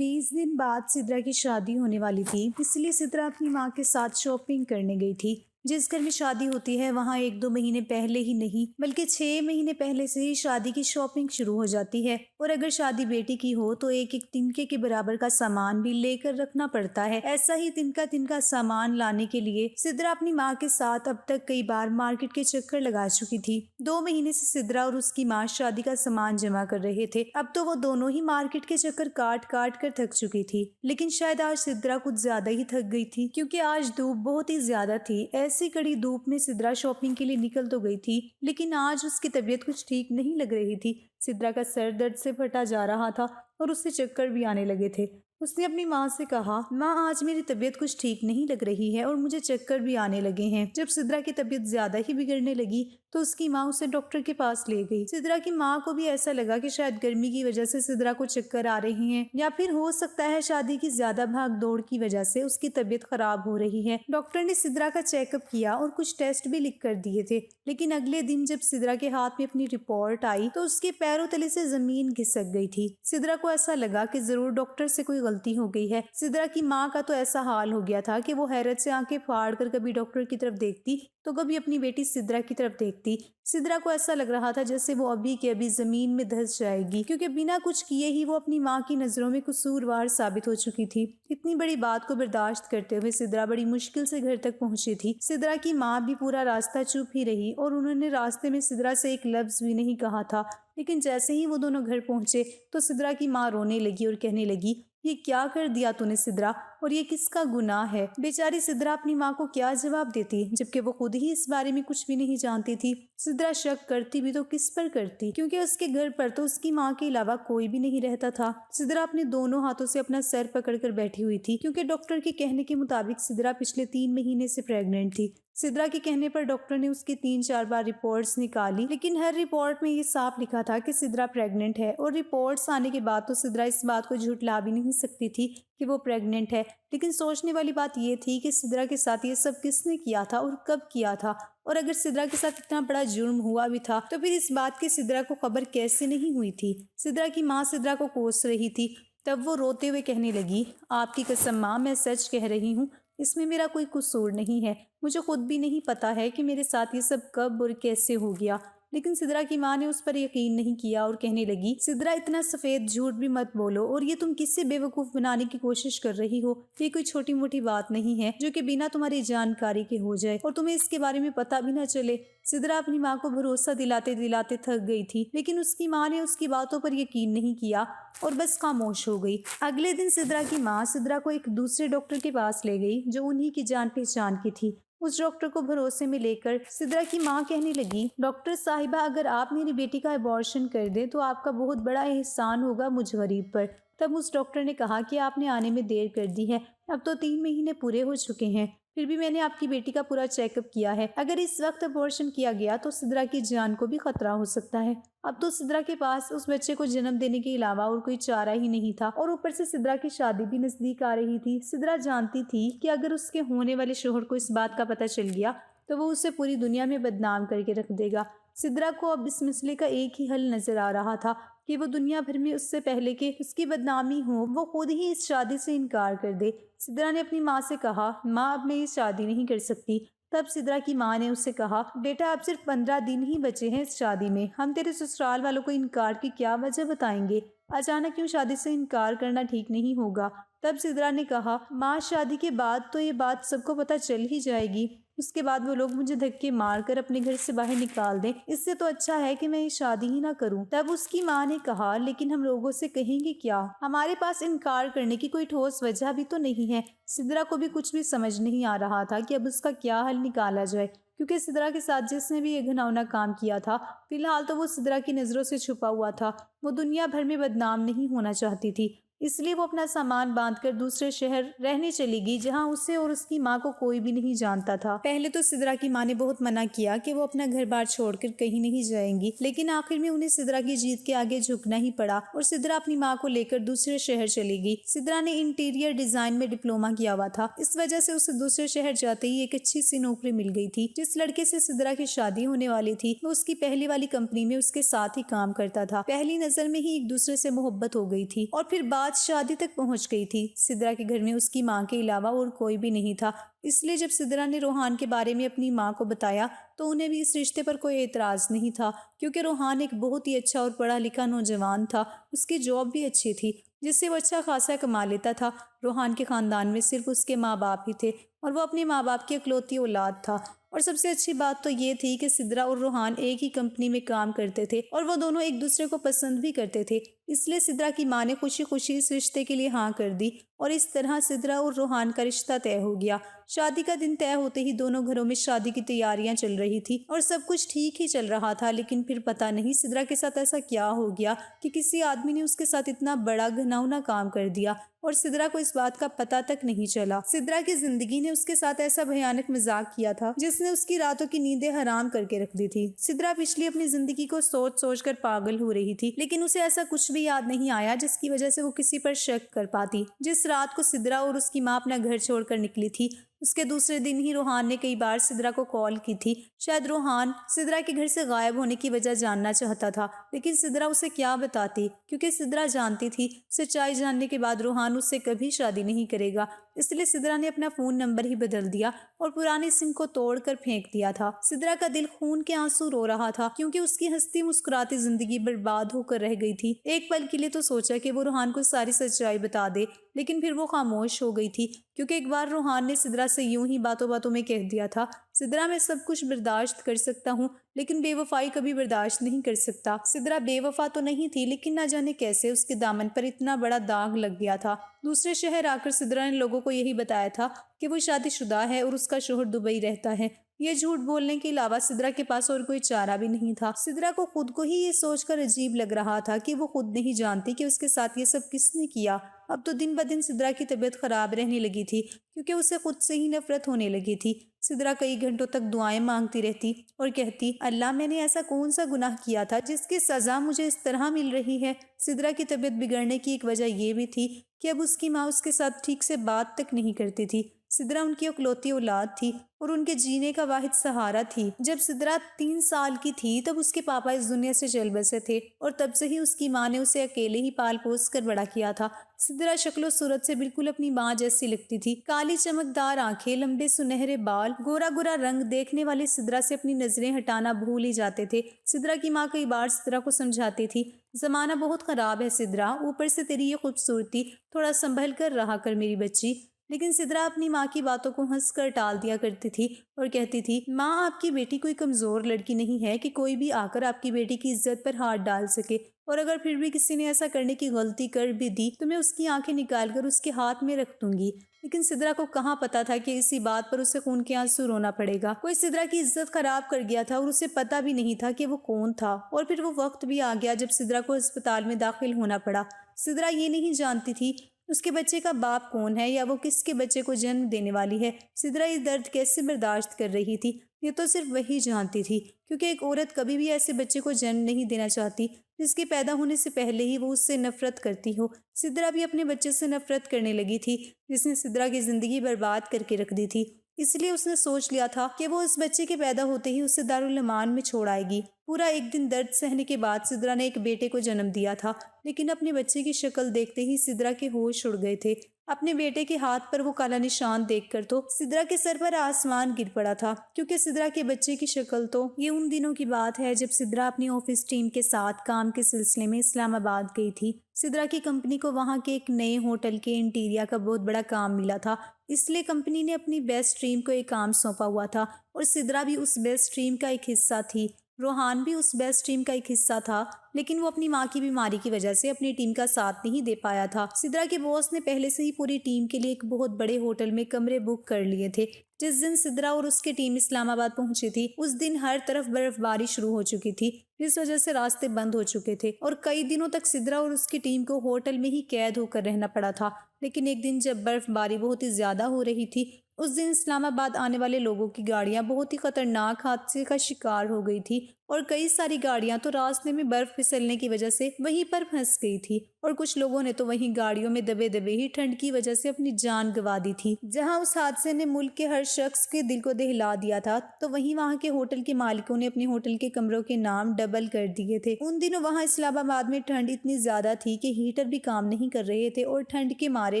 20 दिन बाद सिद्रा की शादी होने वाली थी, इसलिए सिद्रा अपनी माँ के साथ शॉपिंग करने गई थी। जिस घर में शादी होती है वहाँ 1-2 महीने पहले ही नहीं बल्कि 6 महीने पहले से ही शादी की शॉपिंग शुरू हो जाती है। और अगर शादी बेटी की हो तो एक एक तिनके के बराबर का सामान भी लेकर रखना पड़ता है। ऐसा ही तिनका तिनका सामान लाने के लिए सिद्रा अपनी माँ के साथ अब तक कई बार मार्केट के चक्कर लगा चुकी थी। 2 महीने से सिद्रा और उसकी माँ शादी का सामान जमा कर रहे थे। अब तो वो दोनों ही मार्केट के चक्कर काट काट कर थक चुकी थी, लेकिन शायद आज सिद्रा कुछ ज्यादा ही थक गई थी, क्योंकि आज धूप बहुत ही ज्यादा थी। ऐसी कड़ी धूप में सिद्रा शॉपिंग के लिए निकल तो गई थी, लेकिन आज उसकी तबीयत कुछ ठीक नहीं लग रही थी। सिद्रा का सर दर्द से फटा जा रहा था और उससे चक्कर भी आने लगे थे। उसने अपनी माँ से कहा, माँ आज मेरी तबीयत कुछ ठीक नहीं लग रही है और मुझे चक्कर भी आने लगे हैं। जब सिद्रा की तबीयत ज्यादा ही बिगड़ने लगी तो उसकी माँ उसे डॉक्टर के पास ले गई। सिद्रा की माँ को भी ऐसा लगा कि शायद गर्मी की वजह से सिद्रा को चक्कर आ रहे हैं, या फिर हो सकता है शादी की ज्यादा भाग दौड़ की वजह से उसकी तबीयत खराब हो रही है। डॉक्टर ने सिद्रा का चेकअप किया और कुछ टेस्ट भी लिख कर दिए थे, लेकिन अगले दिन जब सिद्रा के हाथ में अपनी रिपोर्ट आई तो उसके पैरों तले से जमीन खिसक गई थी। सिद्रा को ऐसा लगा कि जरूर डॉक्टर से कोई गलती हो गई है। सिद्रा की माँ का तो ऐसा हाल हो गया था कि वो हैरत से आंखें फाड़ कर कभी डॉक्टर की तरफ देखती तो कभी अपनी बेटी सिद्रा की तरफ देखती। सिद्रा को ऐसा लग रहा था जैसे वो अभी के अभी जमीन में धंस जाएगी, क्योंकि बिना कुछ किए ही वो अपनी माँ की नजरों में कसूरवार साबित हो चुकी थी। इतनी बड़ी बात को बर्दाश्त करते हुए सिद्रा बड़ी मुश्किल से घर तक पहुंची थी। सिद्रा की माँ भी पूरा रास्ता चुप ही रही और उन्होंने रास्ते में सिद्रा से एक लफ्ज भी नहीं कहा था। लेकिन जैसे ही वो दोनों घर पहुंचे तो सिद्रा की माँ रोने लगी और कहने लगी, ये क्या कर दिया तूने सिद्रा, और ये किसका गुनाह है। बेचारी सिद्रा अपनी माँ को क्या जवाब देती, जबकि वो खुद ही इस बारे में कुछ भी नहीं जानती थी। सिद्रा शक करती भी तो किस पर करती, क्योंकि उसके घर पर तो उसकी माँ के अलावा कोई भी नहीं रहता था। सिद्रा अपने दोनों हाथों से अपना सर पकड़कर बैठी हुई थी, क्योंकि डॉक्टर के कहने के मुताबिक सिद्रा पिछले 3 महीने से प्रेग्नेंट थी। सिद्रा के कहने पर डॉक्टर ने उसकी 3-4 बार रिपोर्ट्स निकाली, लेकिन हर रिपोर्ट में ये साफ लिखा था कि सिद्रा प्रेग्नेंट है। और रिपोर्ट्स आने के बाद तो सिद्रा इस बात को झुठला भी नहीं सकती थी कि वो प्रेग्नेंट है। लेकिन सोचने वाली बात ये थी कि सिद्रा के साथ ये सब किसने किया था और कब किया था, और अगर सिद्रा के साथ इतना बड़ा जुर्म हुआ भी था तो फिर इस बात की सिद्रा को खबर कैसे नहीं हुई थी। सिद्रा की माँ सिद्रा को कोस रही थी। तब वो रोते हुए कहने लगी, आपकी कसम माँ, मैं सच कह रही हूँ, इसमें मेरा कोई कसूर नहीं है। मुझे खुद भी नहीं पता है कि मेरे साथ ये सब कब और कैसे हो गया। लेकिन सिद्रा की माँ ने उस पर यकीन नहीं किया और कहने लगी, सिद्रा इतना सफेद झूठ भी मत बोलो, और ये तुम किससे बेवकूफ बनाने की कोशिश कर रही हो। ये कोई छोटी मोटी बात नहीं है जो कि बिना तुम्हारी जानकारी के हो जाए और तुम्हें इसके बारे में पता भी ना चले। सिद्रा अपनी माँ को भरोसा दिलाते दिलाते थक गई थी, लेकिन उसकी माँ ने उसकी बातों पर यकीन नहीं किया और बस खामोश हो गई। अगले दिन सिद्रा की माँ सिद्रा को एक दूसरे डॉक्टर के पास ले गई जो उन्हीं की जान पहचान की थी। उस डॉक्टर को भरोसे में लेकर सिद्रा की माँ कहने लगी, डॉक्टर साहिबा, अगर आप मेरी बेटी का अबॉर्शन कर दें तो आपका बहुत बड़ा एहसान होगा मुझ गरीब पर। तब उस डॉक्टर ने कहा कि आपने आने में देर कर दी है, अब तो 3 महीने पूरे हो चुके हैं, फिर भी मैंने आपकी बेटी का पूरा चेकअप किया है। अगर इस वक्त अबॉर्शन किया गया तो सिद्रा की जान को भी खतरा हो सकता है। अब तो सिद्रा के पास उस बच्चे को जन्म देने के अलावा और कोई चारा ही नहीं था, और ऊपर से सिद्रा की शादी भी नजदीक आ रही थी। सिद्रा जानती थी कि अगर उसके होने वाले शोहर को इस बात का पता चल गया तो वो उसे पूरी दुनिया में बदनाम करके रख देगा। सिद्रा को अब इस मसले का एक ही हल नजर आ रहा था कि वो दुनिया भर में उससे पहले कि उसकी बदनामी हो वो खुद ही इस शादी से इनकार कर दे। सिद्रा ने अपनी माँ से कहा, माँ, अब मैं ये शादी नहीं कर सकती। तब सिद्रा की माँ ने उससे कहा, बेटा, अब सिर्फ 15 दिन ही बचे हैं इस शादी में, हम तेरे ससुराल वालों को इनकार की क्या वजह बताएंगे। अचानक क्यों शादी से इनकार करना ठीक नहीं होगा। तब सिद्रा ने कहा, माँ, शादी के बाद तो ये बात सबको पता चल ही जाएगी, उसके बाद वो लोग मुझे धक्के मारकर अपने घर से बाहर निकाल दें, इससे तो अच्छा है कि मैं ये शादी ही ना करूं। तब उसकी माँ ने कहा, लेकिन हम लोगों से कहेंगे क्या, हमारे पास इनकार करने की कोई ठोस वजह भी तो नहीं है। सिद्रा को भी कुछ भी समझ नहीं आ रहा था कि अब उसका क्या हल निकाला जाए, क्योंकि सिद्रा के साथ जिसने भी ये घिनौना काम किया था फिलहाल तो वो सिद्रा की नजरों से छुपा हुआ था। वो दुनिया भर में बदनाम नहीं होना चाहती थी, इसलिए वो अपना सामान बांधकर दूसरे शहर रहने चली गई, जहां उसे और उसकी माँ को कोई भी नहीं जानता था। पहले तो सिद्रा की माँ ने बहुत मना किया कि वो अपना घर बार छोड़कर कहीं नहीं जाएंगी, लेकिन आखिर में उन्हें सिद्रा की जीत के आगे झुकना ही पड़ा और सिद्रा अपनी माँ को लेकर दूसरे शहर चली गई। सिद्रा ने इंटीरियर डिजाइन में डिप्लोमा किया हुआ था, इस वजह से उसे दूसरे शहर जाते ही एक अच्छी सी नौकरी मिल गई थी। जिस लड़के से सिद्रा की शादी होने वाली थी वो उसकी पहली वाली कंपनी में उसके साथ ही काम करता था। पहली नजर में ही एक दूसरे से मोहब्बत हो गई थी और फिर बाद बात शादी तक पहुंच गई थी। सिद्रा के घर में उसकी मां के अलावा और कोई भी नहीं था, इसलिए जब सिद्रा ने रोहान के बारे में अपनी मां को बताया तो उन्हें भी इस रिश्ते पर कोई एतराज़ नहीं था, क्योंकि रोहान एक बहुत ही अच्छा और पढ़ा लिखा नौजवान था। उसकी जॉब भी अच्छी थी, जिससे वो अच्छा खासा कमा लेता था। रोहान के ख़ानदान में सिर्फ उसके माँ बाप ही थे और वो अपने माँ बाप की इकलौती औलाद था। और सबसे अच्छी बात तो ये थी कि सिद्रा और रोहान एक ही कंपनी में काम करते थे और वो दोनों एक दूसरे को पसंद भी करते थे। इसलिए सिद्रा की माँ ने खुशी खुशी इस रिश्ते के लिए हाँ कर दी और इस तरह सिद्रा और रोहान का रिश्ता तय हो गया। शादी का दिन तय होते ही दोनों घरों में शादी की तैयारियां चल रही थी और सब कुछ ठीक ही चल रहा था। लेकिन फिर पता नहीं सिद्रा के साथ ऐसा क्या हो गया कि किसी आदमी ने उसके साथ इतना बड़ा घिनौना काम कर दिया और सिद्रा को इस बात का पता तक नहीं चला। सिद्रा की जिंदगी ने उसके साथ ऐसा भयानक मजाक किया था जिसने उसकी रातों की नींदें हराम करके रख दी थी। सिद्रा पिछली अपनी जिंदगी को सोच सोच कर पागल हो रही थी, लेकिन उसे ऐसा कुछ भी याद नहीं आया जिसकी वजह से वो किसी पर शक कर पाती। जिस रात को सिद्रा और उसकी माँ अपना घर छोड़कर निकली थी, उसके दूसरे दिन ही रोहान ने कई बार सिद्रा को कॉल की थी। शायद रोहान सिद्रा के घर से गायब होने की वजह जानना चाहता था, लेकिन सिद्रा उसे क्या बताती, क्योंकि सिद्रा जानती थी सच्चाई जानने के बाद रोहान उससे कभी शादी नहीं करेगा। इसलिए सिद्रा ने अपना फ़ोन नंबर ही बदल दिया और पुरानी सिम को तोड़कर फेंक दिया था। सिद्रा का दिल खून के आंसू रो रहा था, क्योंकि उसकी हंसती मुस्कुराती जिंदगी बर्बाद होकर रह गई थी। एक पल के लिए तो सोचा कि वो रोहान को सारी सच्चाई बता दे, लेकिन फिर वो खामोश हो गई थी, क्योंकि एक बार रोहान ने सिद्रा से यूं ही बातों बातों में कह दिया था, सिद्रा मैं सब कुछ बर्दाश्त कर सकता हूँ लेकिन बेवफाई कभी बर्दाश्त नहीं कर सकता। सिद्रा बेवफा तो नहीं थी, लेकिन ना जाने कैसे उसके दामन पर इतना बड़ा दाग लग गया था। दूसरे शहर आकर सिद्रा ने लोगों को यही बताया था कि वो शादीशुदा है और उसका शोहर दुबई रहता है। ये झूठ बोलने के अलावा सिद्रा के पास और कोई चारा भी नहीं था। सिद्रा को खुद को ही ये सोचकर अजीब लग रहा था कि वो खुद नहीं जानती कि उसके साथ ये सब किसने किया। अब तो दिन ब दिन सिद्रा की तबीयत खराब रहने लगी थी, क्योंकि उसे खुद से ही नफरत होने लगी थी। सिद्रा कई घंटों तक दुआएं मांगती रहती और कहती, अल्लाह मैंने ऐसा कौन सा गुनाह किया था जिसकी सज़ा मुझे इस तरह मिल रही है। सिद्रा की तबीयत बिगड़ने की एक वजह ये भी थी कि अब उसकी माँ उसके साथ ठीक से बात तक नहीं करती थी। सिद्रा उनकी इकलौती औलाद थी और उनके जीने का वाहिद सहारा थी। जब सिद्रा 3 साल की थी तब उसके पापा इस दुनिया से चल बसे थे और तब से ही उसकी माँ ने उसे अकेले ही पाल पोस कर बड़ा किया था। सिद्रा शक्लो सूरत से बिल्कुल अपनी माँ जैसी लगती थी। काली चमकदार आंखें, लंबे सुनहरे बाल, गोरा गोरा रंग, देखने वाले सिद्रा से अपनी नजरें हटाना भूल ही जाते थे। सिद्रा की माँ कई बार सिद्रा को समझाती थी, जमाना बहुत खराब है सिद्रा, ऊपर से तेरी ये खूबसूरती, थोड़ा संभल कर रहा कर मेरी बच्ची। लेकिन सिद्रा अपनी माँ की बातों को हंसकर टाल दिया करती थी और कहती थी, माँ आपकी बेटी कोई कमज़ोर लड़की नहीं है कि कोई भी आकर आपकी बेटी की इज्जत पर हाथ डाल सके, और अगर फिर भी किसी ने ऐसा करने की गलती कर भी दी तो मैं उसकी आंखें निकाल कर उसके हाथ में रख दूंगी। लेकिन सिद्रा को कहाँ पता था कि इसी बात पर उसे खून के आंसू रोना पड़ेगा। कोई सिद्रा की इज्जत खराब कर गया था और उसे पता भी नहीं था कि वो कौन था। और फिर वो वक्त भी आ गया जब सिद्रा को अस्पताल में दाखिल होना पड़ा। सिद्रा ये नहीं जानती थी उसके बच्चे का बाप कौन है या वो किसके बच्चे को जन्म देने वाली है। सिद्रा इस दर्द कैसे बर्दाश्त कर रही थी ये तो सिर्फ वही जानती थी, क्योंकि एक औरत कभी भी ऐसे बच्चे को जन्म नहीं देना चाहती जिसके पैदा होने से पहले ही वो उससे नफरत करती हो। सिद्रा भी अपने बच्चे से नफरत करने लगी थी, जिसने सिद्रा की जिंदगी बर्बाद करके रख दी थी। इसलिए उसने सोच लिया था कि वो इस बच्चे के पैदा होते ही उसे दारुल अमान में छोड़ आएगी। पूरा एक दिन दर्द सहने के बाद सिद्रा ने एक बेटे को जन्म दिया था, लेकिन अपने बच्चे की शक्ल देखते ही सिद्रा के होश उड़ गए थे। अपने बेटे के हाथ पर वो काला निशान देखकर तो सिद्रा के सर पर आसमान गिर पड़ा था, क्योंकि सिद्रा के बच्चे की शक्ल तो ये उन दिनों की बात है जब सिद्रा अपनी ऑफिस टीम के साथ काम के सिलसिले में इस्लामाबाद गई थी। सिद्रा की कंपनी को वहाँ के एक नए होटल के इंटीरियर का बहुत बड़ा काम मिला था, इसलिए कंपनी ने अपनी बेस्ट टीम को एक काम सौंपा हुआ था और सिद्रा भी उस बेस्ट टीम का एक हिस्सा थी। रोहान भी उस बेस्ट टीम का एक हिस्सा था, लेकिन वो अपनी माँ की बीमारी की वजह से अपनी टीम का साथ नहीं दे पाया था। सिद्रा के बॉस ने पहले से ही पूरी टीम के लिए एक बहुत बड़े होटल में कमरे बुक कर लिए थे। जिस दिन सिद्रा और उसकी टीम इस्लामाबाद पहुंची थी उस दिन हर तरफ बर्फबारी शुरू हो चुकी थी, जिस वजह से रास्ते बंद हो चुके थे और कई दिनों तक सिद्रा और उसकी टीम को होटल में ही कैद होकर रहना पड़ा था। लेकिन एक दिन जब बर्फबारी बहुत ही ज्यादा हो रही थी उस दिन इस्लामाबाद आने वाले लोगों की गाड़ियां बहुत ही खतरनाक हादसे का शिकार हो गई थी और कई सारी गाड़ियां तो रास्ते में बर्फ फिसलने की वजह से वहीं पर फंस गई थी और कुछ लोगों ने तो वहीं गाड़ियों में दबे दबे ही ठंड की वजह से अपनी जान गंवा दी थी। जहां उस हादसे ने मुल्क के हर शख्स के दिल को दहिला दिया था, तो वहीं वहां के होटल के मालिकों ने अपने होटल के कमरों के नाम डबल कर दिए थे। उन दिनों वहां इस्लामाबाद में ठंड इतनी ज्यादा थी कि हीटर भी काम नहीं कर रहे थे और ठंड के मारे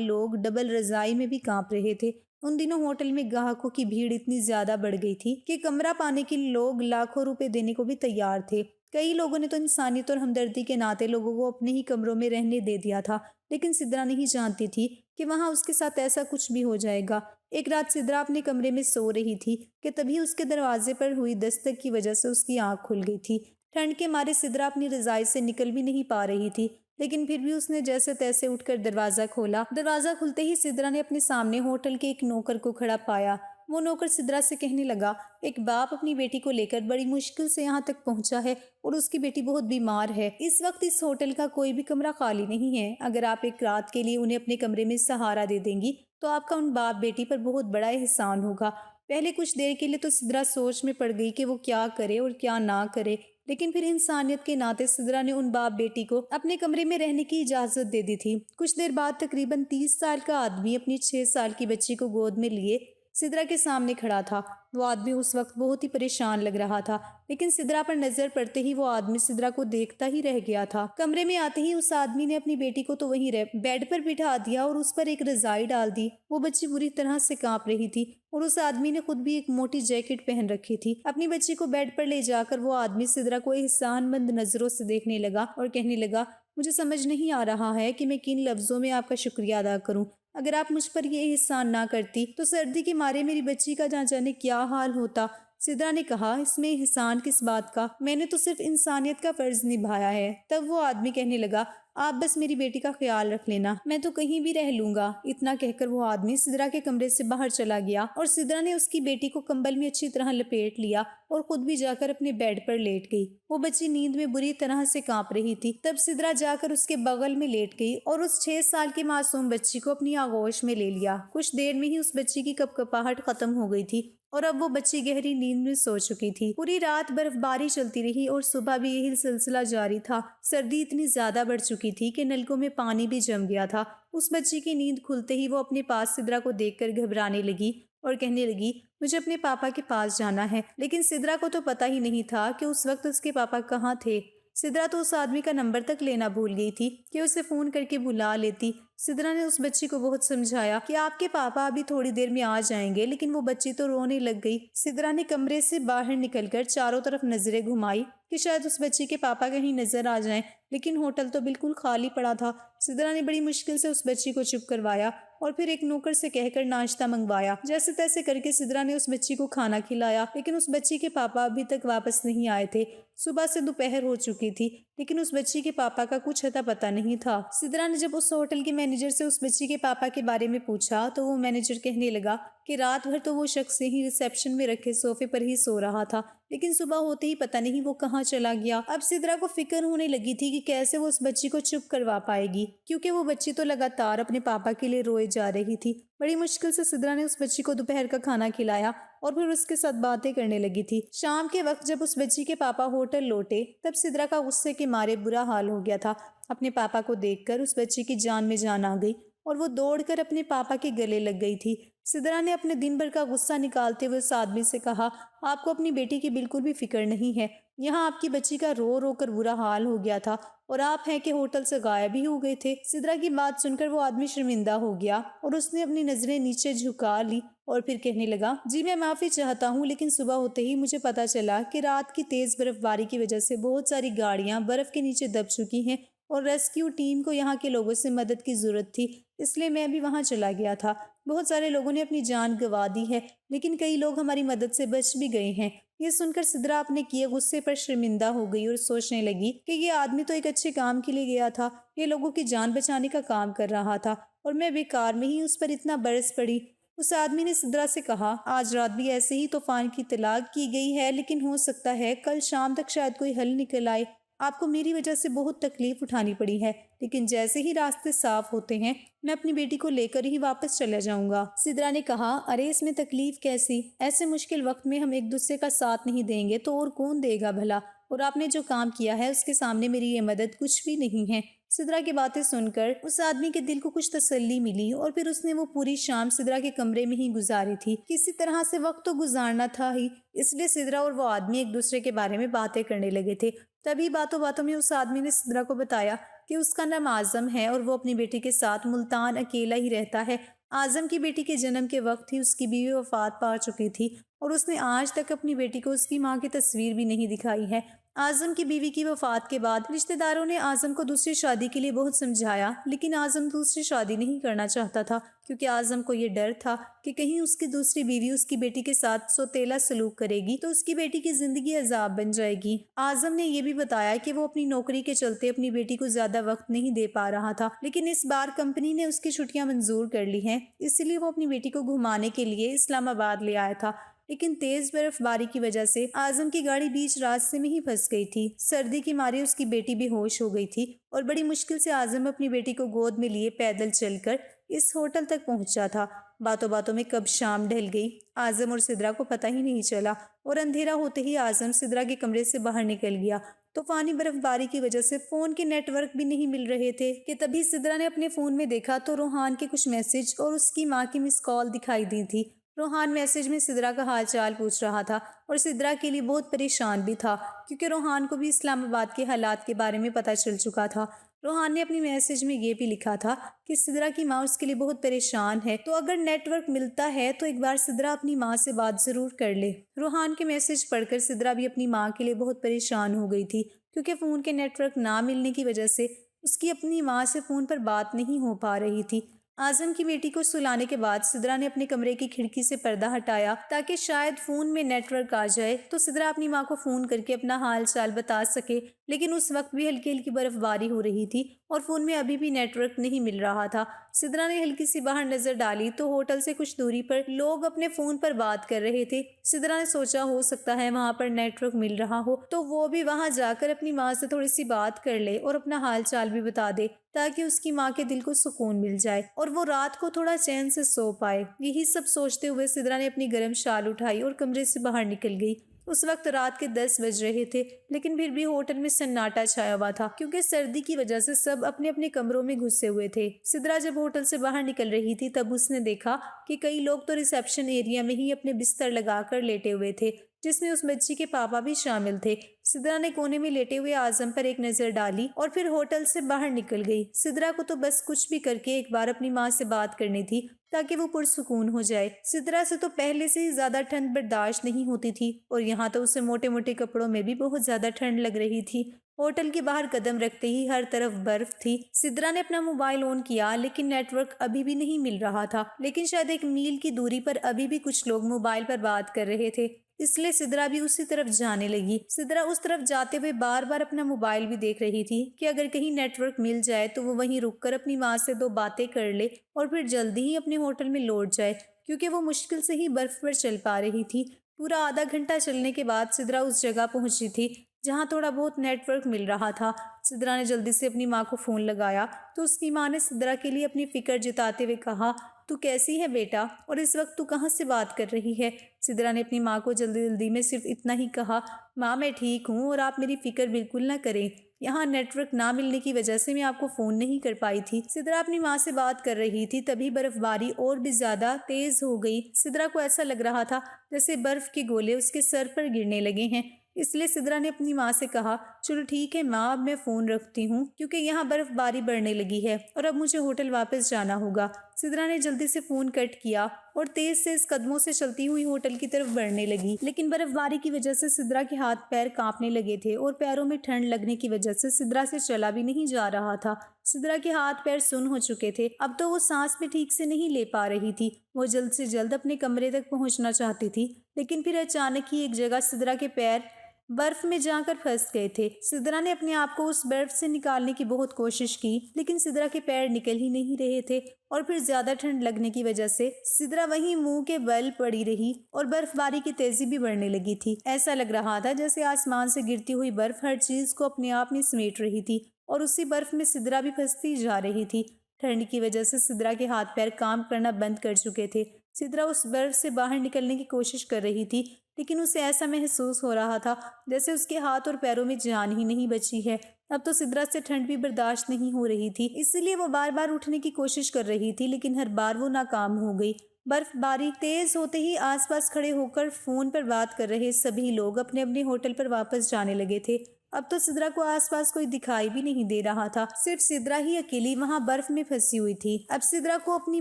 लोग डबल रजाई में भी कांप रहे थे। उन दिनों होटल में ग्राहकों की भीड़ इतनी ज्यादा बढ़ गई थी कि कमरा पाने के लिए लोग लाखों रुपए देने को भी तैयार थे। कई लोगों ने तो इंसानियत और हमदर्दी के नाते लोगों को अपने ही कमरों में रहने दे दिया था, लेकिन सिद्रा नहीं जानती थी कि वहां उसके साथ ऐसा कुछ भी हो जाएगा। एक रात सिद्रा अपने कमरे में सो रही थी कि तभी उसके दरवाजे पर हुई दस्तक की वजह से उसकी आंख खुल गई थी। ठंड के मारे सिद्रा अपनी रजाई से निकल भी नहीं पा रही थी, लेकिन फिर भी उसने जैसे तैसे उठकर दरवाजा खोला। दरवाजा खुलते ही सिद्रा ने अपने सामने होटल के एक नौकर को खड़ा पाया। वो नौकर सिद्रा से कहने लगा, एक बाप अपनी बेटी को लेकर बड़ी मुश्किल से यहाँ तक पहुंचा है और उसकी बेटी बहुत बीमार है। इस वक्त इस होटल का कोई भी कमरा खाली नहीं है। अगर आप एक रात के लिए उन्हें अपने कमरे में सहारा दे देंगी तो आपका उन बाप बेटी पर बहुत बड़ा एहसान होगा। पहले कुछ देर के लिए तो सिद्रा सोच में पड़ गई कि वो क्या करे और क्या ना करे, लेकिन फिर इंसानियत के नाते सिद्रा ने उन बाप बेटी को अपने कमरे में रहने की इजाजत दे दी थी। कुछ देर बाद तकरीबन 30 साल का आदमी अपनी 6 साल की बच्ची को गोद में लिए सिद्रा के सामने खड़ा था। वो आदमी उस वक्त बहुत ही परेशान लग रहा था, लेकिन सिद्रा पर नजर पड़ते ही वो आदमी सिद्रा को देखता ही रह गया था। कमरे में आते ही उस आदमी ने अपनी बेटी को तो वहीं बेड पर बिठा दिया और उस पर एक रजाई डाल दी। वो बच्ची बुरी तरह से कांप रही थी और उस आदमी ने खुद भी एक मोटी जैकेट पहन रखी थी। अपनी बच्ची को बेड पर ले जाकर वो आदमी सिद्रा को एहसानमंद नजरों से देखने लगा और कहने लगा, मुझे समझ नहीं आ रहा है कि मैं किन लफ्जों में आपका शुक्रिया अदा करूं। अगर आप मुझ पर ये एहसान ना करती तो सर्दी के मारे मेरी बच्ची का ना जाने क्या हाल होता। सिद्रा ने कहा, इसमें एहसान किस बात का, मैंने तो सिर्फ इंसानियत का फर्ज निभाया है। तब वो आदमी कहने लगा, आप बस मेरी बेटी का ख्याल रख लेना, मैं तो कहीं भी रह लूंगा। इतना कहकर वो आदमी सिद्रा के कमरे से बाहर चला गया और सिद्रा ने उसकी बेटी को कंबल में अच्छी तरह लपेट लिया और खुद भी जाकर अपने बेड पर लेट गई। वो बच्ची नींद में बुरी तरह से कांप रही थी। तब सिद्रा जाकर उसके बगल में लेट गई और उस 6 साल की मासूम बच्ची को अपनी आगोश में ले लिया। कुछ देर में ही उस बच्ची की कपकपाहट खत्म हो गई थी और अब वो बच्ची गहरी नींद में सो चुकी थी। पूरी रात बर्फबारी चलती रही और सुबह भी यही सिलसिला जारी था। सर्दी इतनी ज्यादा बढ़ चुकी थी कि नलकों में पानी भी जम गया था। उस बच्ची की नींद खुलते ही वो अपने पास सिद्रा को देखकर घबराने लगी और कहने लगी, मुझे अपने पापा के पास जाना है। लेकिन सिद्रा को तो पता ही नहीं था कि उस वक्त उसके पापा कहाँ थे। सिद्रा तो उस आदमी का नंबर तक लेना भूल गई थी कि उसे फोन करके बुला लेती। सिद्रा ने उस बच्ची को बहुत समझाया कि आपके पापा अभी थोड़ी देर में आ जाएंगे, लेकिन वो बच्ची तो रोने लग गई। सिद्रा ने कमरे से बाहर निकलकर चारों तरफ नजरें घुमाई कि शायद उस बच्ची के पापा कहीं नजर आ जाएं, लेकिन होटल तो बिल्कुल खाली पड़ा था। सिद्रा ने बड़ी मुश्किल से उस बच्ची को चुप करवाया और फिर एक नौकर से कहकर नाश्ता मंगवाया। जैसे तैसे करके सिद्रा ने उस बच्ची को खाना खिलाया, लेकिन उस बच्ची के पापा अभी तक वापस नहीं आए थे। सुबह से दोपहर हो चुकी थी, लेकिन उस बच्ची के पापा का कुछ अता पता नहीं था। सिद्रा ने जब उस होटल के मैनेजर से उस बच्ची के पापा के बारे में पूछा तो वो मैनेजर कहने लगा कि रात भर तो वो शख्स ही रिसेप्शन में रखे सोफे पर ही सो रहा था, लेकिन सुबह होते ही पता नहीं वो कहाँ चला गया। अब सिद्रा को फिक्र होने लगी थी कि कैसे वो उस बच्ची को चुप करवा पाएगी, क्योंकि वो बच्ची तो लगातार अपने पापा के लिए रोए जा रही थी। बड़ी मुश्किल से सिद्रा ने उस बच्ची को दोपहर का खाना खिलाया और फिर उसके साथ बातें करने लगी थी। शाम के वक्त जब उस बच्ची के पापा होटल लौटे तब सिद्रा का गुस्से के मारे बुरा हाल हो गया था। अपने पापा को देखकर उस बच्ची की जान में जान आ गई और वो दौड़कर अपने पापा के गले लग गई थी। सिद्रा ने अपने दिन भर का गुस्सा निकालते हुए उस आदमी से कहा, आपको अपनी बेटी की बिल्कुल भी फिक्र नहीं है। यहाँ आपकी बच्ची का रो रो कर बुरा हाल हो गया था और आप हैं कि होटल से गायब ही हो गए थे। सिद्रा की बात सुनकर वो आदमी शर्मिंदा हो गया और उसने अपनी नजरें नीचे झुका ली और फिर कहने लगा, जी मैं माफी चाहता हूँ, लेकिन सुबह होते ही मुझे पता चला कि रात की तेज बर्फबारी की वजह से बहुत सारी गाड़ियां बर्फ के नीचे दब चुकी हैं और रेस्क्यू टीम को यहाँ के लोगों से मदद की जरूरत थी, इसलिए मैं भी वहाँ चला गया था। बहुत सारे लोगों ने अपनी जान गंवा दी है, लेकिन कई लोग हमारी मदद से बच भी गए हैं। ये सुनकर सिद्रा अपने किए गुस्से पर शर्मिंदा हो गई और सोचने लगी कि ये आदमी तो एक अच्छे काम के लिए गया था, ये लोगों की जान बचाने का काम कर रहा था और मैं बेकार में ही उस पर इतना बरस पड़ी। उस आदमी ने सिद्रा से कहा, आज रात भी ऐसे ही तूफान की इत्तला की गई है, लेकिन हो सकता है कल शाम तक शायद कोई हल निकल आए। आपको मेरी वजह से बहुत तकलीफ उठानी पड़ी है, लेकिन जैसे ही रास्ते साफ होते हैं मैं अपनी बेटी को लेकर ही वापस चला जाऊंगा। सिद्रा ने कहा, अरे इसमें तकलीफ कैसी, ऐसे मुश्किल वक्त में हम एक दूसरे का साथ नहीं देंगे तो और कौन देगा भला, और आपने जो काम किया है उसके सामने मेरी ये मदद कुछ भी नहीं है। सिद्रा की बातें सुनकर उस आदमी के दिल को कुछ तसल्ली मिली और फिर उसने वो पूरी शाम सिद्रा के कमरे में ही गुजारी थी। किसी तरह से वक्त तो गुजारना था ही, इसलिए सिद्रा और वो आदमी एक दूसरे के बारे में बातें करने लगे थे। तभी बातों बातों में उस आदमी ने सिद्रा को बताया कि उसका नाम आजम है और वो अपनी बेटी के साथ मुल्तान अकेला ही रहता है। आजम की बेटी के जन्म के वक्त ही उसकी बीवी वफात पा चुकी थी और उसने आज तक अपनी बेटी को उसकी माँ की तस्वीर भी नहीं दिखाई है। आजम की बीवी की वफात के बाद रिश्तेदारों ने आजम को दूसरी शादी के लिए बहुत समझाया, लेकिन आजम दूसरी शादी नहीं करना चाहता था क्योंकि आजम को ये डर था कि कहीं उसकी दूसरी बीवी उसकी बेटी के साथ सौतेला सलूक करेगी तो उसकी बेटी की जिंदगी अजाब बन जाएगी। आजम ने यह भी बताया कि वो अपनी नौकरी के चलते अपनी बेटी को ज्यादा वक्त नहीं दे पा रहा था, लेकिन इस बार कंपनी ने उसकी छुट्टियां मंजूर कर ली हैं, इसलिए वो अपनी बेटी को घुमाने के लिए इस्लामाबाद ले आया था। लेकिन तेज बर्फबारी की वजह से आजम की गाड़ी बीच रास्ते में ही फंस गई थी। सर्दी की मारे उसकी बेटी बेहोश हो गई थी और बड़ी मुश्किल से आजम अपनी बेटी को गोद में लिए पैदल चलकर इस होटल तक पहुंचा था। बातों बातों में कब शाम ढल गई, आजम और सिद्रा को पता ही नहीं चला और अंधेरा होते ही आजम सिद्रा के कमरे से बाहर निकल गया। तूफानी बर्फबारी की वजह से फोन के नेटवर्क भी नहीं मिल रहे थे कि तभी सिद्रा ने अपने फोन में देखा तो रोहान के कुछ मैसेज और उसकी माँ की मिस कॉल दिखाई दी थी। रोहान मैसेज में सिद्रा का हाल चाल पूछ रहा था और सिद्रा के लिए बहुत परेशान भी था क्योंकि रोहान को भी इस्लामाबाद के हालात के बारे में पता चल चुका था। रोहान ने अपनी मैसेज में ये भी लिखा था कि सिद्रा की माँ उसके लिए बहुत परेशान है, तो अगर नेटवर्क मिलता है तो एक बार सिद्रा अपनी माँ से बात जरूर कर ले। रोहान के मैसेज पढ़कर सिद्रा भी अपनी माँ के लिए बहुत परेशान हो गई थी क्योंकि फ़ोन के नेटवर्क ना मिलने की वजह से उसकी अपनी माँ से फ़ोन पर बात नहीं हो पा रही थी। आजम की बेटी को सुलाने के बाद सिद्रा ने अपने कमरे की खिड़की से पर्दा हटाया ताकि शायद फ़ोन में नेटवर्क आ जाए तो सिद्रा अपनी माँ को फ़ोन करके अपना हाल चाल बता सके, लेकिन उस वक्त भी हल्की हल्की बर्फबारी हो रही थी और फ़ोन में अभी भी नेटवर्क नहीं मिल रहा था। सिद्रा ने हल्की सी बाहर नज़र डाली तो होटल से कुछ दूरी पर लोग अपने फ़ोन पर बात कर रहे थे। सिद्रा ने सोचा हो सकता है वहाँ पर नेटवर्क मिल रहा हो तो वो भी वहाँ जाकर अपनी माँ से थोड़ी सी बात कर ले और अपना हाल चाल भी बता दे ताकि उसकी माँ के दिल को सुकून मिल जाए और वो रात को थोड़ा चैन से सो पाए। यही सब सोचते हुए सिद्रा ने अपनी गर्म शाल उठाई और कमरे से बाहर निकल गई। उस वक्त रात के 10 बज रहे थे, लेकिन फिर भी होटल में सन्नाटा छाया हुआ था क्योंकि सर्दी की वजह से सब अपने अपने कमरों में घुसे हुए थे। सिद्रा जब होटल से बाहर निकल रही थी तब उसने देखा कि कई लोग तो रिसेप्शन एरिया में ही अपने बिस्तर लगाकर लेटे हुए थे, जिसमें उस बच्ची के पापा भी शामिल थे। सिद्रा ने कोने में लेटे हुए आजम पर एक नजर डाली और फिर होटल से बाहर निकल गई। सिद्रा को तो बस कुछ भी करके एक बार अपनी माँ से बात करनी थी ताकि वो पुरसुकून हो जाए। सिद्रा से तो पहले से ही ज्यादा ठंड बर्दाश्त नहीं होती थी और यहाँ तो उसे मोटे मोटे कपड़ों में भी बहुत ज्यादा ठंड लग रही थी। होटल के बाहर कदम रखते ही हर तरफ बर्फ थी। सिद्रा ने अपना मोबाइल ऑन किया लेकिन नेटवर्क अभी भी नहीं मिल रहा था, लेकिन शायद 1 मील की दूरी पर अभी भी कुछ लोग मोबाइल पर बात कर रहे थे, इसलिए सिद्रा भी उसी तरफ जाने लगी। सिद्रा उस तरफ जाते हुए बार बार अपना मोबाइल भी देख रही थी कि अगर कहीं नेटवर्क मिल जाए तो वो वहीं रुककर अपनी माँ से 2 बातें कर ले और फिर जल्दी ही अपने होटल में लौट जाए क्योंकि वो मुश्किल से ही बर्फ पर चल पा रही थी। पूरा आधा घंटा चलने के बाद सिद्रा उस जगह पहुंची थी जहाँ थोड़ा बहुत नेटवर्क मिल रहा था। सिद्रा ने जल्दी से अपनी माँ को फ़ोन लगाया तो उसकी माँ ने सिद्रा के लिए अपनी फिक्र जताते हुए कहा, तू कैसी है बेटा और इस वक्त तू कहाँ से बात कर रही है। सिद्रा ने अपनी माँ को जल्दी जल्दी में सिर्फ इतना ही कहा, माँ मैं ठीक हूँ और आप मेरी फिक्र बिल्कुल ना करें, यहाँ नेटवर्क ना मिलने की वजह से मैं आपको फ़ोन नहीं कर पाई थी। सिद्रा अपनी माँ से बात कर रही थी तभी बर्फबारी और भी ज़्यादा तेज़ हो गई। सिद्रा को ऐसा लग रहा था जैसे बर्फ़ के गोले उसके सर पर गिरने लगे हैं, इसलिए सिद्रा ने अपनी माँ से कहा, चलो ठीक है माँ अब मैं फ़ोन रखती हूँ क्योंकि यहाँ बर्फबारी बढ़ने लगी है और अब मुझे होटल वापस जाना होगा। सिद्रा ने जल्दी से फ़ोन कट किया और तेज कदमों से चलती हुई होटल की तरफ बढ़ने लगी, लेकिन बर्फबारी की वजह से सिद्रा के हाथ पैर कांपने लगे थे और पैरों में ठंड लगने की वजह से सिद्रा से चला भी नहीं जा रहा था। सिद्रा के हाथ पैर सुन्न हो चुके थे, अब तो वो सांस भी ठीक से नहीं ले पा रही थी। वो जल्द से जल्द अपने कमरे तक पहुंचना चाहती थी, लेकिन फिर अचानक ही एक जगह सिद्रा के पैर बर्फ में जाकर फंस गए थे। सिद्रा ने अपने आप को उस बर्फ से निकालने की बहुत कोशिश की, लेकिन सिद्रा के पैर निकल ही नहीं रहे थे और फिर ज्यादा ठंड लगने की वजह से सिद्रा वहीं मुंह के बल पड़ी रही और बर्फबारी की तेजी भी बढ़ने लगी थी। ऐसा लग रहा था जैसे आसमान से गिरती हुई बर्फ हर चीज को अपने आप में समेट रही थी और उसी बर्फ में सिद्रा भी फंसती जा रही थी। ठंड की वजह से सिद्रा के हाथ पैर काम करना बंद कर चुके थे। सिद्रा उस बर्फ से बाहर निकलने की कोशिश कर रही थी, लेकिन उसे ऐसा महसूस हो रहा था जैसे उसके हाथ और पैरों में जान ही नहीं बची है। अब तो सिद्रा से ठंड भी बर्दाश्त नहीं हो रही थी, इसलिए वो बार बार उठने की कोशिश कर रही थी, लेकिन हर बार वो नाकाम हो गई। बर्फबारी तेज होते ही आसपास खड़े होकर फोन पर बात कर रहे सभी लोग अपने अपने होटल पर वापस जाने लगे थे। अब तो सिद्रा को आसपास कोई दिखाई भी नहीं दे रहा था, सिर्फ सिद्रा ही अकेली वहां बर्फ में फंसी हुई थी। अब सिद्रा को अपनी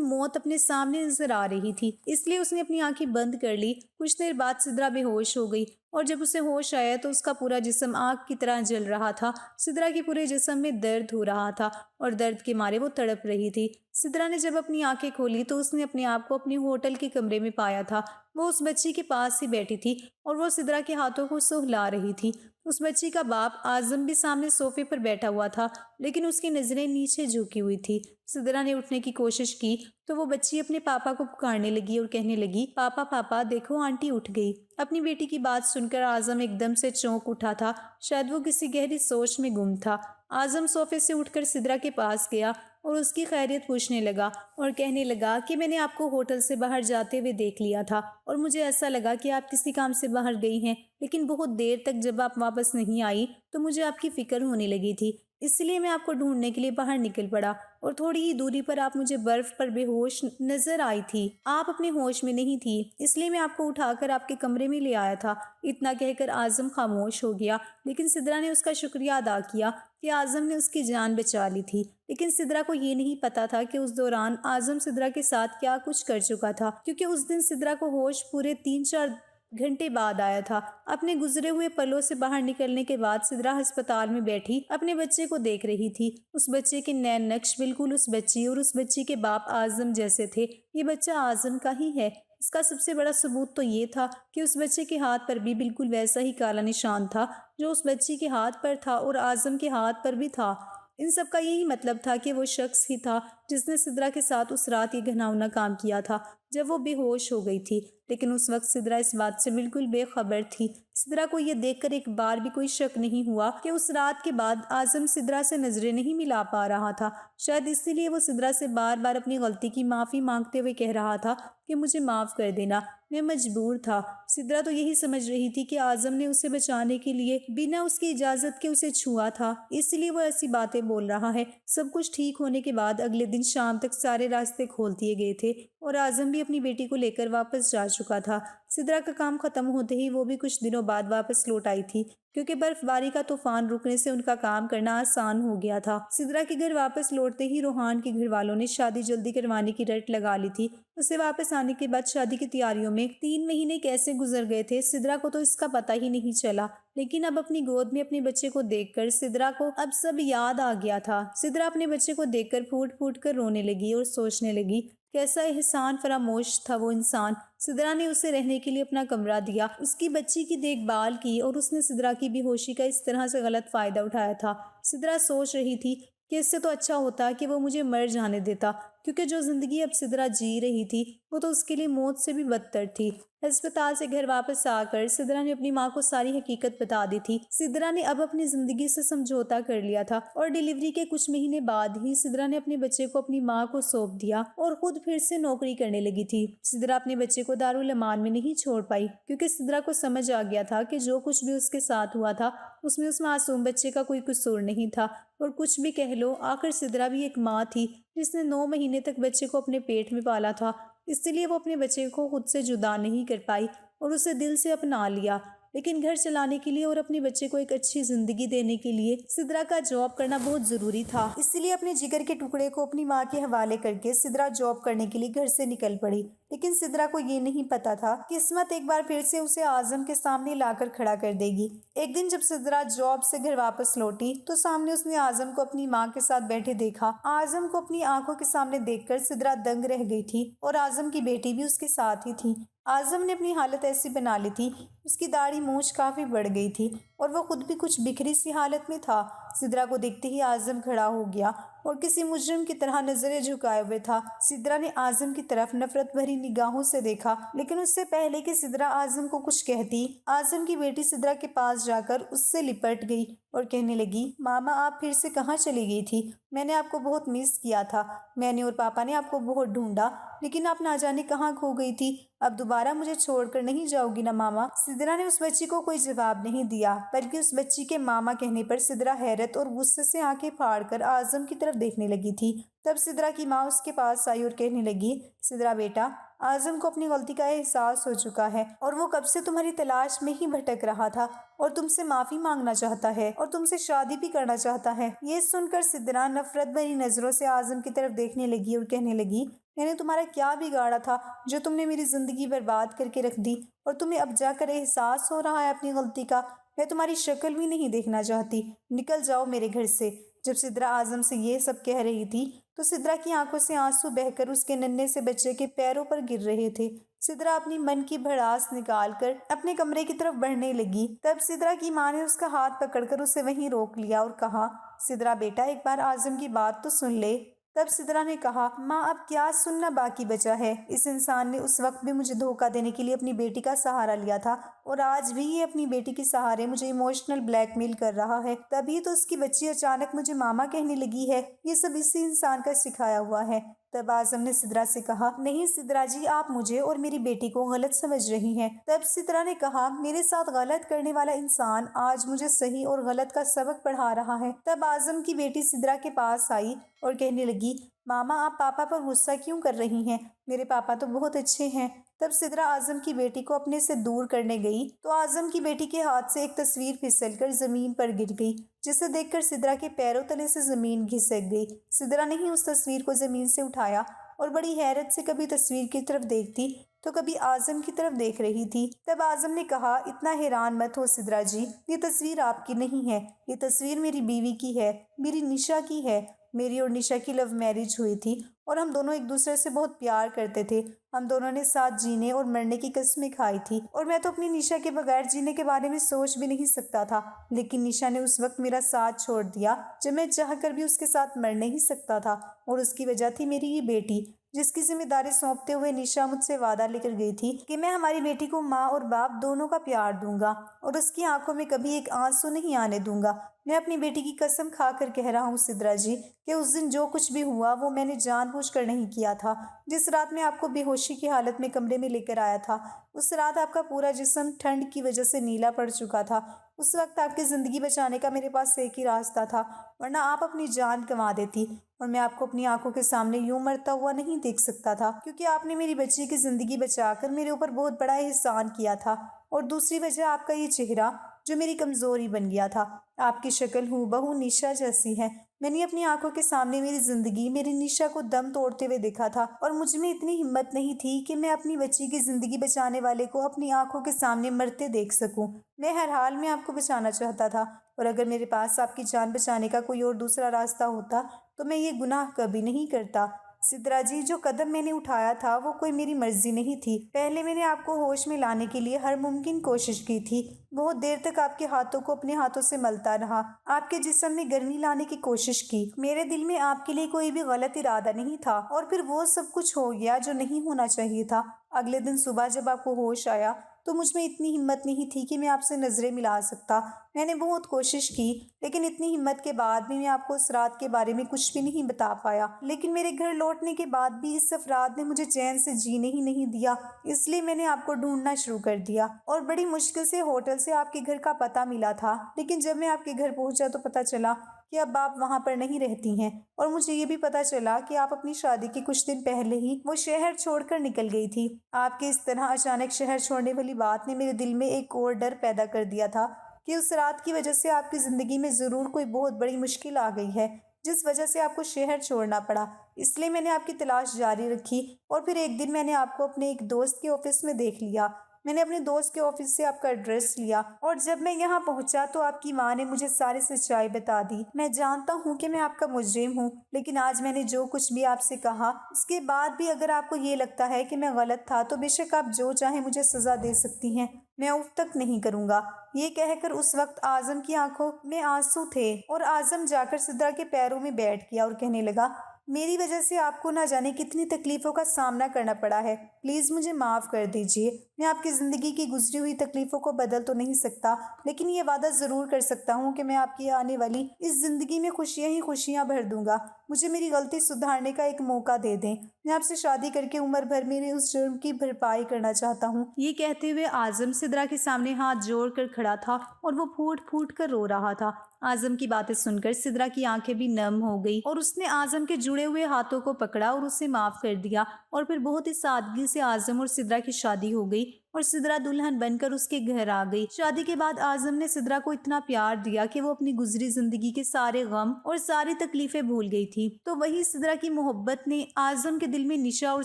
मौत अपने सामने नजर आ रही थी, इसलिए उसने अपनी आंखें बंद कर ली। कुछ देर बाद सिद्रा बेहोश हो गई और जब उसे होश आया तो उसका पूरा जिस्म आग की तरह जल रहा था। सिद्रा के पूरे जिस्म में दर्द हो रहा था और दर्द के मारे वो तड़प रही थी। सिद्रा ने जब अपनी आंखें खोली तो उसने अपने आप को अपने होटल के कमरे में पाया था। वो उस बच्ची के पास ही बैठी थी और वो सिद्रा के हाथों को सहला रही थी। उस बच्ची का बाप आजम भी सामने सोफे पर बैठा हुआ था, लेकिन उसकी नजरें नीचे झुकी हुई थी। सिद्रा ने उठने की कोशिश की तो वो बच्ची अपने पापा को पुकारने लगी और कहने लगी, पापा पापा देखो आंटी उठ गई। अपनी बेटी की बात सुनकर आजम एकदम से चौंक उठा था, शायद वो किसी गहरी सोच में गुम था। आजम सोफे से उठकर सिद्रा के पास गया और उसकी खैरियत पूछने लगा और कहने लगा कि मैंने आपको होटल से बाहर जाते हुए देख लिया था और मुझे ऐसा लगा कि आप किसी काम से बाहर गई हैं, लेकिन बहुत देर तक जब आप वापस नहीं आई तो मुझे आपकी फिक्र होने लगी थी, इसलिए मैं आपको ढूंढने के लिए बाहर निकल पड़ा और थोड़ी ही दूरी पर आप मुझे बर्फ पर बेहोश नजर आई थी। आप अपने होश में नहीं थी, इसलिए मैं आपको उठाकर आपके कमरे में ले आया था। इतना कहकर आजम खामोश हो गया, लेकिन सिद्रा ने उसका शुक्रिया अदा किया कि आजम ने उसकी जान बचा ली थी। लेकिन सिद्रा को ये नहीं पता था कि उस दौरान आजम सिद्रा के साथ क्या कुछ कर चुका था, क्योंकि उस दिन सिद्रा को होश पूरे 3-4 घंटे बाद आया था। अपने गुजरे हुए पलों से बाहर निकलने के बाद सिद्रा अस्पताल में बैठी अपने बच्चे को देख रही थी। उस बच्चे के नैन नक्श बिल्कुल उस बच्ची और उस बच्ची के बाप आजम जैसे थे। ये बच्चा आजम का ही है। इसका सबसे बड़ा सबूत तो ये था कि उस बच्चे के हाथ पर भी बिल्कुल वैसा ही काला निशान था जो उस बच्ची के हाथ पर था और आजम के हाथ पर भी था। इन सब का यही मतलब था कि वो शख्स ही था जिसने सिद्रा के साथ उस रात ये घिनौना काम किया था जब वो बेहोश हो गई थी। लेकिन उस वक्त सिद्रा इस बात से बिल्कुल बेखबर थी। सिद्रा को यह देखकर एक बार भी कोई शक नहीं हुआ कि उस रात के बाद आजम सिद्रा से नजरें नहीं मिला पा रहा था। शायद इसीलिए वो सिद्रा से बार बार अपनी गलती की माफ़ी मांगते हुए कह रहा था कि मुझे माफ़ कर देना, मैं मजबूर था। सिद्रा तो यही समझ रही थी कि आजम ने उसे बचाने के लिए बिना उसकी इजाज़त के उसे छुआ था, इसलिए वो ऐसी बातें बोल रहा है। सब कुछ ठीक होने के बाद अगले दिन शाम तक सारे रास्ते खोल दिए गए थे और आजम भी अपनी बेटी को लेकर वापस जा चुका था। सिद्रा का काम खत्म होते ही वो भी कुछ दिनों बाद वापस लौट आई थी, क्योंकि बर्फबारी का तूफान रुकने से उनका काम करना आसान हो गया था। सिद्रा के घर वापस लौटते ही रोहान के घर वालों ने शादी जल्दी करवाने की रट लगा ली थी। उसे वापस आने के बाद शादी की तैयारियों में 3 महीने कैसे गुजर गए थे सिद्रा को तो इसका पता ही नहीं चला। लेकिन अब अपनी गोद में अपने बच्चे को देखकर सिद्रा को अब सब याद आ गया था। सिद्रा अपने बच्चे को देखकर फूट फूट कर रोने लगी और सोचने लगी, कैसा एहसान फरामोश था वो इंसान। सिद्रा ने उसे रहने के लिए अपना कमरा दिया, उसकी बच्ची की देखभाल की और उसने सिद्रा की बेहोशी का इस तरह से गलत फायदा उठाया था। सिद्रा सोच रही थी कि इससे तो अच्छा होता कि वो मुझे मर जाने देता, क्योंकि जो जिंदगी अब सिद्रा जी रही थी वो तो उसके लिए मौत से भी बदतर थी। अस्पताल से घर वापस आकर सिद्रा ने अपनी माँ को सारी हकीकत बता दी थी। सिद्रा ने अब अपनी जिंदगी से समझौता कर लिया था और डिलीवरी के कुछ महीने बाद ही सिद्रा ने अपने बच्चे को अपनी माँ को सौंप दिया और खुद फिर से नौकरी करने लगी थी। सिद्रा अपने बच्चे को दारुल अमान में नहीं छोड़ पाई, क्योंकि सिद्रा को समझ आ गया था कि जो कुछ भी उसके साथ हुआ था उसमें उस मासूम बच्चे का कोई कसूर नहीं था। और कुछ भी कह लो, आखिर सिद्रा भी एक माँ थी जिसने 9 महीने तक बच्चे को अपने पेट में पाला था, इसलिए वो अपने बच्चे को खुद से जुदा नहीं कर पाई और उसे दिल से अपना लिया। लेकिन घर चलाने के लिए और अपने बच्चे को एक अच्छी जिंदगी देने के लिए सिद्रा का जॉब करना बहुत जरूरी था। इसलिए अपने जिगर के टुकड़े को अपनी माँ के हवाले करके सिद्रा जॉब करने के लिए घर से निकल पड़ी। लेकिन सिद्रा को ये नहीं पता था किस्मत एक बार फिर से उसे आजम के सामने लाकर खड़ा कर देगी। एक दिन जब सिद्रा जॉब से घर वापस लौटी तो सामने उसने आजम को अपनी माँ के साथ बैठे देखा। आजम को अपनी आंखों के सामने देखकर सिद्रा दंग रह गई थी और आजम की बेटी भी उसके साथ ही थी। आज़म ने अपनी हालत ऐसी बना ली थी, उसकी दाढ़ी मूंछ काफ़ी बढ़ गई थी और वह खुद भी कुछ बिखरी सी हालत में था। सिद्रा को देखते ही आज़म खड़ा हो गया और किसी मुजरिम की तरह नजरें झुकाए हुए था। सिद्रा ने आज़म की तरफ नफरत भरी निगाहों से देखा, लेकिन उससे पहले कि सिद्रा आज़म को कुछ कहती, आज़म की बेटी सिद्रा के पास जाकर उससे लिपट गई और कहने लगी, मामा आप फिर से कहाँ चली गई थी? मैंने आपको बहुत मिस किया था। मैंने और पापा ने आपको बहुत ढूंढा, लेकिन आप ना जाने कहाँ खो गई थी। अब दोबारा मुझे छोड़कर नहीं जाओगी ना मामा? सिद्रा ने उस बच्ची को कोई जवाब नहीं दिया, बल्कि उस बच्ची के मामा कहने पर सिद्रा हैरत और गुस्से से आंखें फाड़कर आज़म की तरफ देखने लगी थी। तब सिद्रा की माँ उसके पास आई और कहने लगी, सिद्रा बेटा, आज़म को अपनी गलती का एहसास हो चुका है और वो कब से तुम्हारी तलाश में ही भटक रहा था और तुमसे माफ़ी मांगना चाहता है और तुमसे शादी भी करना चाहता है। ये सुनकर सिद्रा नफरत भरी नज़रों से आज़म की तरफ देखने लगी और कहने लगी, मैंने तुम्हारा क्या बिगाड़ा था जो तुमने मेरी ज़िंदगी बर्बाद करके रख दी और तुम्हें अब जाकर एहसास हो रहा है अपनी गलती का? मैं तुम्हारी शक्ल भी नहीं देखना चाहती, निकल जाओ मेरे घर से। जब सिद्रा आज़म से ये सब कह रही थी तो सिद्रा की आंखों से आंसू बहकर उसके नन्हे से बच्चे के पैरों पर गिर रहे थे। सिद्रा अपनी मन की भड़ास निकालकर अपने कमरे की तरफ बढ़ने लगी। तब सिद्रा की माँ ने उसका हाथ पकड़कर उसे वहीं रोक लिया और कहा, सिद्रा बेटा, एक बार आज़म की बात तो सुन ले। तब सिद्रा ने कहा, माँ अब क्या सुनना बाकी बचा है? इस इंसान ने उस वक्त भी मुझे धोखा देने के लिए अपनी बेटी का सहारा लिया था और आज भी ये अपनी बेटी के सहारे मुझे इमोशनल ब्लैकमेल कर रहा है। तभी तो उसकी बच्ची अचानक मुझे मामा कहने लगी है। ये सब इसी इंसान का सिखाया हुआ है। तब आज़म ने सिद्रा से कहा, नहीं सिद्रा जी, आप मुझे और मेरी बेटी को गलत समझ रही हैं। तब सिद्रा ने कहा, मेरे साथ गलत करने वाला इंसान आज मुझे सही और गलत का सबक पढ़ा रहा है। तब आज़म की बेटी सिद्रा के पास आई और कहने लगी, मामा आप पापा पर गुस्सा क्यों कर रही हैं? मेरे पापा तो बहुत अच्छे हैं। तब सिद्रा आज़म की बेटी को अपने से दूर करने गई तो आज़म की बेटी के हाथ से एक तस्वीर फिसलकर ज़मीन पर गिर गई, जिसे देखकर सिद्रा के पैरों तले से ज़मीन घिसक गई। सिद्रा ने ही उस तस्वीर को ज़मीन से उठाया और बड़ी हैरत से कभी तस्वीर की तरफ देखती तो कभी आज़म की तरफ देख रही थी। तब आज़म ने कहा, इतना हैरान मत हो सिद्रा जी, ये तस्वीर आपकी नहीं है, ये तस्वीर मेरी बीवी की है, मेरी निशा की है। मेरी और निशा की लव मैरिज हुई थी और हम दोनों एक दूसरे से बहुत प्यार करते थे। हम दोनों ने साथ जीने और मरने की कस्में खाई थी और मैं तो अपनी निशा के बगैर जीने के बारे में सोच भी नहीं सकता था। लेकिन निशा ने उस वक्त मेरा साथ छोड़ दिया जब मैं चाहकर भी उसके साथ मर नहीं सकता था और उसकी वजह थी मेरी ये बेटी, जिसकी जिम्मेदारी सौंपते हुए निशा मुझसे वादा लेकर गई थी कि मैं हमारी बेटी को माँ और बाप दोनों का प्यार दूंगा और उसकी आंखों में कभी एक आंसू नहीं आने दूंगा। मैं अपनी बेटी की कसम खाकर कह रहा हूँ सिद्रा जी कि उस दिन जो कुछ भी हुआ वो मैंने जानबूझकर नहीं किया था। जिस रात मैं आपको बेहोशी की हालत में कमरे में लेकर आया था, उस रात आपका पूरा जिस्म ठंड की वजह से नीला पड़ चुका था। उस वक्त आपकी ज़िंदगी बचाने का मेरे पास एक ही रास्ता था, वरना आप अपनी जान गंवा देती और मैं आपको अपनी आंखों के सामने यूं मरता हुआ नहीं देख सकता था, क्योंकि आपने मेरी बच्ची की ज़िंदगी बचाकर मेरे ऊपर बहुत बड़ा एहसान किया था। और दूसरी वजह आपका ये चेहरा जो मेरी कमज़ोरी बन गया था। आपकी शक्ल हूबहू निशा जैसी है। मैंने अपनी आंखों के सामने मेरी ज़िंदगी, मेरी निशा को दम तोड़ते हुए देखा था और मुझ में इतनी हिम्मत नहीं थी कि मैं अपनी बच्ची की ज़िंदगी बचाने वाले को अपनी आंखों के सामने मरते देख सकूं। मैं हर हाल में आपको बचाना चाहता था और अगर मेरे पास आपकी जान बचाने का कोई और दूसरा रास्ता होता तो मैं ये गुनाह कभी नहीं करता। सिद्रा जी, जो कदम मैंने उठाया था वो कोई मेरी मर्जी नहीं थी। पहले मैंने आपको होश में लाने के लिए हर मुमकिन कोशिश की थी। बहुत देर तक आपके हाथों को अपने हाथों से मलता रहा, आपके जिस्म में गर्मी लाने की कोशिश की। मेरे दिल में आपके लिए कोई भी गलत इरादा नहीं था और फिर वो सब कुछ हो गया जो नहीं होना चाहिए था। अगले दिन सुबह जब आपको होश आया तो मुझ में इतनी हिम्मत नहीं थी कि मैं आपसे नज़रें मिला सकता। मैंने बहुत कोशिश की, लेकिन इतनी हिम्मत के बाद भी मैं आपको उस रात के बारे में कुछ भी नहीं बता पाया। लेकिन मेरे घर लौटने के बाद भी इस अफराद ने मुझे चैन से जीने ही नहीं दिया, इसलिए मैंने आपको ढूंढना शुरू कर दिया और बड़ी मुश्किल से होटल से आपके घर का पता मिला था। लेकिन जब मैं आपके घर पहुंचा तो पता चला कि अब आप वहाँ पर नहीं रहती हैं और मुझे ये भी पता चला कि आप अपनी शादी के कुछ दिन पहले ही वो शहर छोड़कर निकल गई थी। आपके इस तरह अचानक शहर छोड़ने वाली बात ने मेरे दिल में एक और डर पैदा कर दिया था कि उस रात की वजह से आपकी ज़िंदगी में ज़रूर कोई बहुत बड़ी मुश्किल आ गई है, जिस वजह से आपको शहर छोड़ना पड़ा। इसलिए मैंने आपकी तलाश जारी रखी और फिर एक दिन मैंने आपको अपने एक दोस्त के ऑफिस में देख लिया। मैंने अपने दोस्त के ऑफिस से आपका एड्रेस लिया और जब मैं यहाँ पहुँचा तो आपकी माँ ने मुझे सारी सच्चाई बता दी। मैं जानता हूँ कि मैं आपका मुजरिम हूँ, लेकिन आज मैंने जो कुछ भी आपसे कहा उसके बाद भी अगर आपको ये लगता है कि मैं गलत था तो बेशक आप जो चाहे मुझे सजा दे सकती हैं, मैं उफ तक नहीं करूँगा। ये कहकर उस वक्त आजम की आंखों में आंसू थे और आजम जाकर सिद्रा के पैरों में बैठ गया और कहने लगा, मेरी वजह से आपको ना जाने कितनी तकलीफ़ों का सामना करना पड़ा है। प्लीज़ मुझे माफ़ कर दीजिए। मैं आपकी ज़िंदगी की गुजरी हुई तकलीफ़ों को बदल तो नहीं सकता, लेकिन ये वादा ज़रूर कर सकता हूँ कि मैं आपकी आने वाली इस ज़िंदगी में खुशियाँ ही खुशियाँ भर दूँगा। मुझे मेरी गलती सुधारने का एक मौका दे दें। मैं आपसे शादी करके उम्र भर मेरे उस जुर्म की भरपाई करना चाहता हूँ। ये कहते हुए आजम सिद्रा के सामने हाथ जोड़ कर खड़ा था और वो फूट फूट कर रो रहा था। आजम की बातें सुनकर सिद्रा की आंखें भी नम हो गई और उसने आजम के जुड़े हुए हाथों को पकड़ा और उसे माफ कर दिया और फिर बहुत ही सादगी से आजम और सिद्रा की शादी हो गई और सिद्रा दुल्हन बनकर उसके घर आ गई। शादी के बाद आजम ने सिद्रा को इतना प्यार दिया कि वो अपनी गुजरी जिंदगी के सारे गम और सारी तकलीफें भूल गई थी। तो वही सिद्रा की मोहब्बत ने आजम के दिल में निशा और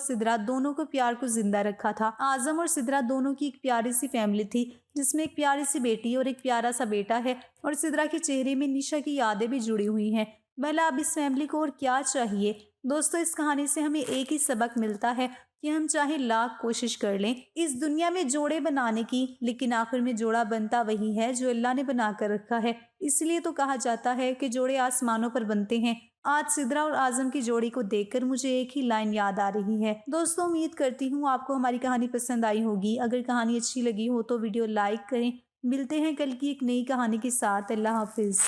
सिद्रा दोनों को प्यार को जिंदा रखा था। आजम और सिद्रा दोनों की एक प्यारी सी फैमिली थी जिसमें एक प्यारी सी बेटी और एक प्यारा सा बेटा है और सिद्रा के चेहरे में निशा की यादें भी जुड़ी हुई हैं। भला अब इस फैमिली को और क्या चाहिए। दोस्तों, इस कहानी से हमें एक ही सबक मिलता है कि हम चाहे लाख कोशिश कर लें इस दुनिया में जोड़े बनाने की, लेकिन आखिर में जोड़ा बनता वही है जो अल्लाह ने बना कर रखा है। इसलिए तो कहा जाता है कि जोड़े आसमानों पर बनते हैं। आज सिद्रा और आजम की जोड़ी को देखकर मुझे एक ही लाइन याद आ रही है। दोस्तों, उम्मीद करती हूँ आपको हमारी कहानी पसंद आई होगी। अगर कहानी अच्छी लगी हो तो वीडियो लाइक करें। मिलते हैं कल की एक नई कहानी के साथ। अल्लाह हाफिज।